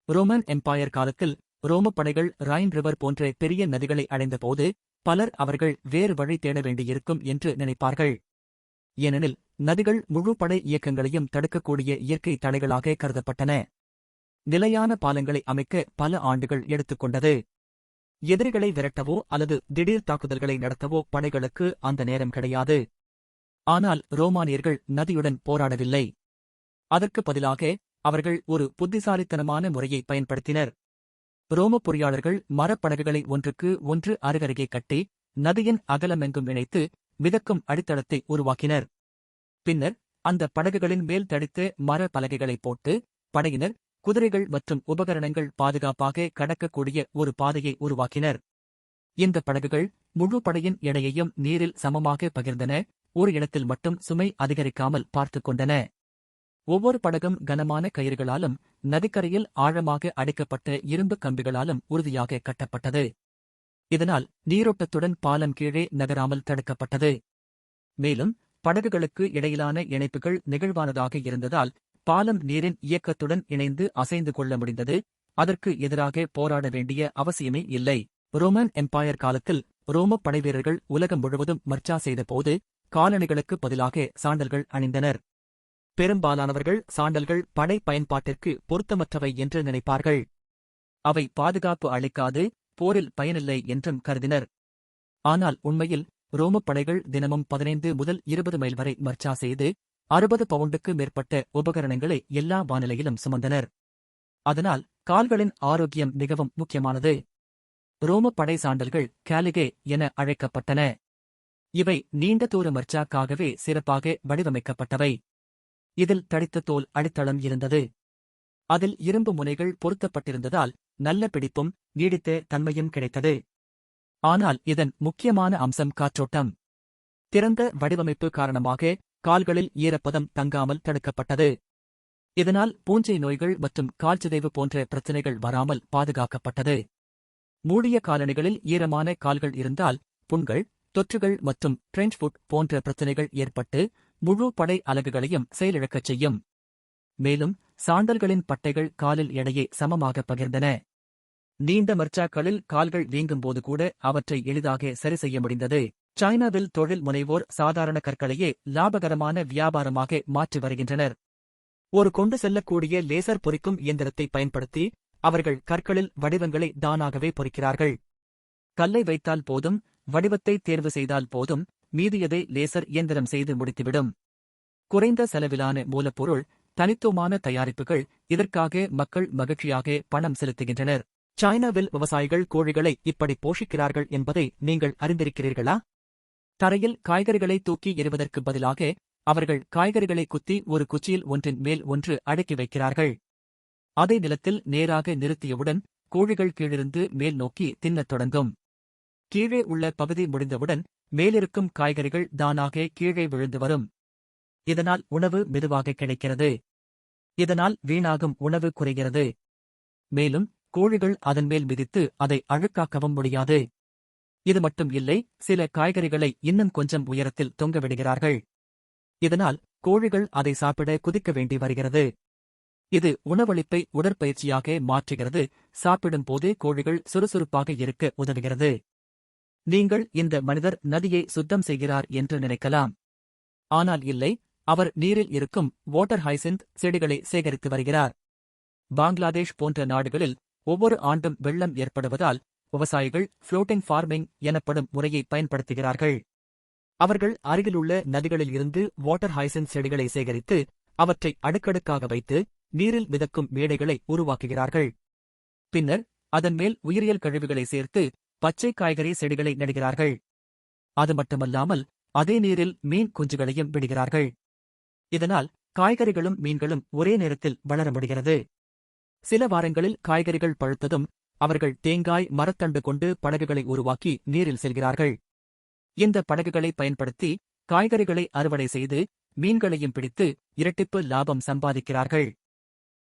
Roman empire காலத்தில் ரோமப் படைகள் Rhine river போன்ற பெரிய நதிகளை அடைந்தபோது பலர் அவர்கள் வேறு வழி தேட வேண்டியிருக்கும் என்று நினைப்பார்கள். ஏனெனில் நதிகள் முழு படை இயக்கங்களையும் தடுக்கக்கூடிய இயற்கை தடைகளாக கருதப்பட்டன. நிலையான பாலங்களை அமைக்க பல ஆண்டுகள் எடுத்துக்கொண்டது. எதிரிகளை விரட்டவோ அல்லது திடீர் தாக்குதல்களை நடத்தவோ படைகளுக்கு அந்த நேரம் கிடையாது. ஆனால் ரோமானியர்கள் நதியுடன் போராடவில்லை. அதற்கு பதிலாக அவர்கள் ஒரு புத்திசாலித்தனமான முறையை பயன்படுத்தினர். ரோமப் பொறியாளர்கள் மரப்படகுகளை ஒன்றுக்கு ஒன்று அருகருகே கட்டி நதியின் அகலமெங்கும் இணைத்து மிதக்கும் அடித்தளத்தை உருவாக்கினர். பின்னர் அந்த படகுகளின் மேல் தடித்து மர பலகைகளை போட்டு படையினர், குதிரைகள் மற்றும் உபகரணங்கள் பாதுகாப்பாக கடக்கக்கூடிய ஒரு பாதையை உருவாக்கினர். இந்த படகுகள் முழு படையின் எடையையும் நீரில் சமமாக பகிர்ந்தன. ஒரு இடத்தில் மட்டும் சுமை அதிகரிக்காமல் பார்த்துக் கொண்டன. ஒவ்வொரு படகும் கனமான கயிறுகளாலும் நதிக்கரையில் ஆழமாக அடைக்கப்பட்ட இரும்பு கம்பிகளாலும் உறுதியாக கட்டப்பட்டது. இதனால் நீரோட்டத்துடன் பாலம் கீழே நகராமல் தடுக்கப்பட்டது. மேலும் படகுகளுக்கு இடையிலான இணைப்புகள் நெகிழ்வானதாக இருந்ததால் பாலம் நீரின் இயக்கத்துடன் இணைந்து அசைந்து கொள்ள முடிந்தது. அதற்கு எதிராக போராட வேண்டிய அவசியமே இல்லை. ரோமன் எம்பையர் காலத்தில் ரோமப் படைவீரர்கள் உலகம் முழுவதும் மர்ச்சா செய்தபோது காலணிகளுக்கு பதிலாக சாண்டல்கள் அணிந்தனர். பெரும்பாலானவர்கள் சாண்டல்கள் படை பயன்பாட்டிற்கு பொருத்தமற்றவை என்று நினைப்பார்கள். அவை பாதுகாப்பு அளிக்காது, போரில் பயனில்லை என்றும் கருதினர். ஆனால் உண்மையில் ரோமப் படைகள் தினமும் 15 முதல் 20 மைல் வரை மர்ச்சா செய்து 60 பவுண்டுக்கு மேற்பட்ட உபகரணங்களை எல்லா வானிலையிலும் சுமந்தனர். அதனால் கால்களின் ஆரோக்கியம் மிகவும் முக்கியமானது. ரோமப் படை சாண்டல்கள் கேலிகே என அழைக்கப்பட்டன. இவை நீண்ட தூர மர்ச்சாக்காகவே சிறப்பாக வடிவமைக்கப்பட்டவை. இதில் தடித்த தோல் அடித்தளம் இருந்தது. அதில் இரும்பு முனைகள் பொருத்தப்பட்டிருந்ததால் நல்ல பிடிப்பும் நீடித்த தன்மையும் கிடைத்தது. ஆனால் இதன் முக்கியமான அம்சம் காற்றோட்டம். திறந்த வடிவமைப்பு காரணமாக கால்களில் ஈரப்பதம் தங்காமல் தடுக்கப்பட்டது. இதனால் பூஞ்சை நோய்கள் மற்றும் கால்சிதைவு போன்ற பிரச்சினைகள் வராமல் பாதுகாக்கப்பட்டது. மூடிய காலணிகளில் ஈரமான கால்கள் இருந்தால் புண்கள், தொற்றுகள் மற்றும் ட்ரெஞ்ச் ஃபுட் போன்ற பிரச்சினைகள் ஏற்பட்டு முழு படை அலகுகளையும் செயலிழக்கச் செய்யும். மேலும் சாண்டல்களின் பட்டைகள் காலில் எடையை சமமாக பகிர்ந்தன. நீண்ட மர்ச்சாக்களில் கால்கள் வீங்கும்போது கூட அவற்றை எளிதாக சரி செய்ய முடிந்தது. சைனாவில் தொழில் முனைவோர் சாதாரண கற்களையே லாபகரமான வியாபாரமாக மாற்றி வருகின்றனர். ஒரு கொண்டு செல்லக்கூடிய லேசர் பொறிக்கும் இயந்திரத்தை பயன்படுத்தி அவர்கள் கற்களில் வடிவங்களை தானாகவே பொறிக்கிறார்கள். கல்லை வைத்தால் போதும், வடிவத்தை தேர்வு செய்தால் போதும், மீதியதை லேசர் இயந்திரம் செய்து முடித்துவிடும். குறைந்த செலவிலான மூலப்பொருள், தனித்துவமான தயாரிப்புகள், இதற்காக மக்கள் மகிழ்ச்சியாக பணம் செலுத்துகின்றனர். சைனாவில் விவசாயிகள் கோழிகளை இப்படி போஷிக்கிறார்கள் என்பதை நீங்கள் அறிந்திருக்கிறீர்களா? தரையில் காய்கறிகளை தூக்கி எறிவதற்கு பதிலாக அவர்கள் காய்கறிகளை குத்தி ஒரு குச்சியில் ஒன்றின் மேல் ஒன்று அடுக்கி வைக்கிறார்கள். அதை நிலத்தில் நேராக நிறுத்தியவுடன் கோழிகள் கீழிருந்து மேல் நோக்கி தின்னத் தொடங்கும். கீழே உள்ள பகுதி முடிந்தவுடன் மேலிருக்கும் காய்கறிகள் தானாக கீழே விழுந்து வரும். இதனால் உணவு மெதுவாக கிடைக்கிறது. இதனால் வீணாகும் உணவு குறைகிறது. மேலும் கோழிகள் அதன் மேல் மிதித்து அதை அழுக்காக்கவும் முடியாது. இது மட்டும் இல்லை, சில காய்கறிகளை இன்னும் கொஞ்சம் உயரத்தில் தொங்கவிடுகிறார்கள். இதனால் கோழிகள் அதை சாப்பிட குதிக்க வேண்டி வருகிறது. இது உணவளிப்பை உடற்பயிற்சியாக மாற்றுகிறது. சாப்பிடும் போதே கோழிகள் சுறுசுறுப்பாக இருக்க உதவுகிறது. நீங்கள் இந்த மனிதர் நதியை சுத்தம் செய்கிறார் என்று நினைக்கலாம். ஆனால் இல்லை, அவர் நீரில் இருக்கும் வாட்டர் ஹைசிந்த் செடிகளை சேகரித்து வருகிறார். பங்களாதேஷ் போன்ற நாடுகளில் ஒவ்வொரு ஆண்டும் வெள்ளம் ஏற்படுவதால் விவசாயிகள் ஃப்ளோட்டிங் ஃபார்மிங் எனப்படும் முறையை பயன்படுத்துகிறார்கள். அவர்கள் அருகிலுள்ள நதிகளில் இருந்து வாட்டர் ஹைசிந்த் செடிகளை சேகரித்து அவற்றை அடுக்கடுக்காக வைத்து நீரில் மிதக்கும் மேடைகளை உருவாக்குகிறார்கள். பின்னர் அதன் மேல் உயிரியல் கழிவுகளை சேர்த்து பச்சை காய்கறி செடிகளை நடுகிறார்கள். அது மட்டுமல்லாமல் அதே நீரில் மீன் குஞ்சுகளையும் விடுகிறார்கள். இதனால் காய்கறிகளும் மீன்களும் ஒரே நேரத்தில் வளர முடிகிறது. சில வாரங்களில் காய்கறிகள் பழுத்ததும் அவர்கள் தேங்காய் மரத்தண்டு கொண்டு படகுகளை உருவாக்கி நீரில் செல்கிறார்கள். இந்த படகுகளை பயன்படுத்தி காய்கறிகளை அறுவடை செய்து மீன்களையும் பிடித்து இரட்டிப்பு லாபம் சம்பாதிக்கிறார்கள்.